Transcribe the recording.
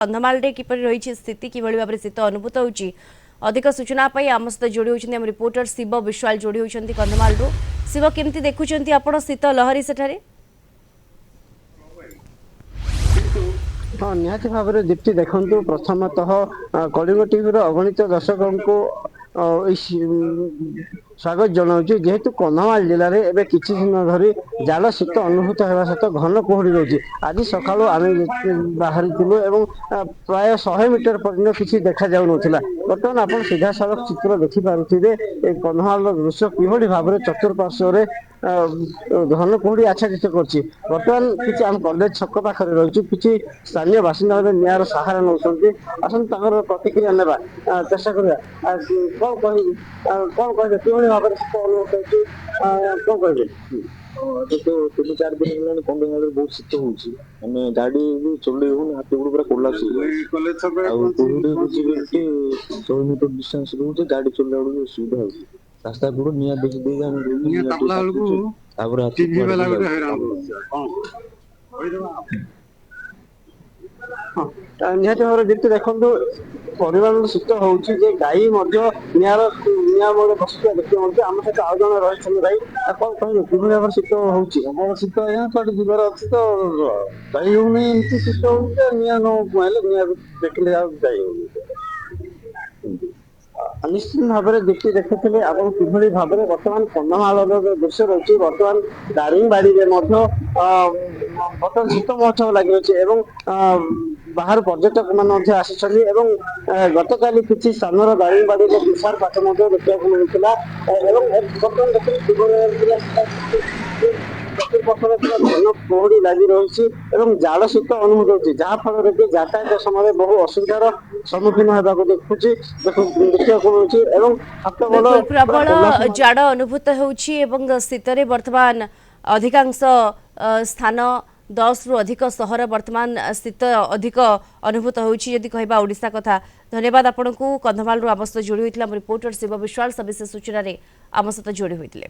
कंधमाल किपरि रही स्थिति किभଳି भाव शीत अनुभूत होउची अधिक सूचना पाई आम सहित जोड़ी होती आम रिपोर्टर शिव विश्वाल जोड़ी होती कंधमाल शिव केमती देखुंत आपण शीत लहरी सेठारे हाँ निहत भाव में दीप्ति देखु प्रथमतः कलिंग टीवी अगणित दर्शकों को स्वागत जनाऊँ जेहेतु कंधमाल जिले में एवं किसी दिन धरी जाल शीत अनुभूत होगा सहित घन कुहुड़ी रही आज सका आम बाहरी प्राय 100 मीटर पर्यटन किसी देखा जाऊन बर्तमान आप सीधा सड़क चित्र देखिपे कंधमाल दृश्य किभली भाव में चतुर्पार्श्व घन कुहुड़ी आच्छादित करतमान किसी आम कलेज छक पाखे रही किसी स्थानीय बासिंदा निआर सहारा नौ प्रतिक्रिया ना चेषा करा कौन कहे कि भाव में शीत अनुभूत कौन कहे देखो 3-4 दिन हेलानी कंधमाल बहुत शीत होउची माने गाड़ी भी चले होन हाथ गोड़ पूरा कोलाप्स हो कुहुडी बुझी 100 मीटर डिस्टेंस रहउचे गाड़ी चलला बेलू सुविधा होउची रास्ता पूरा निया देखि देगा हम निया तापला बेलू तापर हाथ टीवी वाला गोटे हैरान निहत भाव दीप्ति देखु परिमाण शीत होउची जे गाई निआर निया बसुआ देखिए आम सहित आउ जन रही भाई कौन कहे कि भाव शीत होउची प्रबल शीत आया कुआडे जीवार अच्छी तो जाई होनी एमती शीत होउचे निया न माइले निया देखले आ जाई होनी निश्चित भाव में दीप्ति देखुले आप कि भाव में बर्तमान कंधमाल दृश्य रही बर्तमान दारिंगबाड़ी में बर्तमान शीत महोत्सव लगी रही बाहर पर्यटक मैंने आसी गतकाली किसी स्थान दारिंगबाड़ी तुषारपात देखा मिलता बर्तमान घन कुहुड़ी लगी रही जाल शीत अनुभूत होती जहाँफल कि यातायात समय बहु असुविधार सम्मुखीन होगा देखुची देखा मिलूँ प्रबल जाड़ अनुभूत होती शीतरे वर्तमान अधिकांश स्थान 10 रु अधिक सहर वर्तमान शीत अधिक अनुभूत होती कहवा ओडिशा कथा धन्यवाद आपण को कंधमाल आम सहित जोड़ी होता रिपोर्टर शिव विश्वाल सविशेष सूचना आम सहित जोड़ी होते।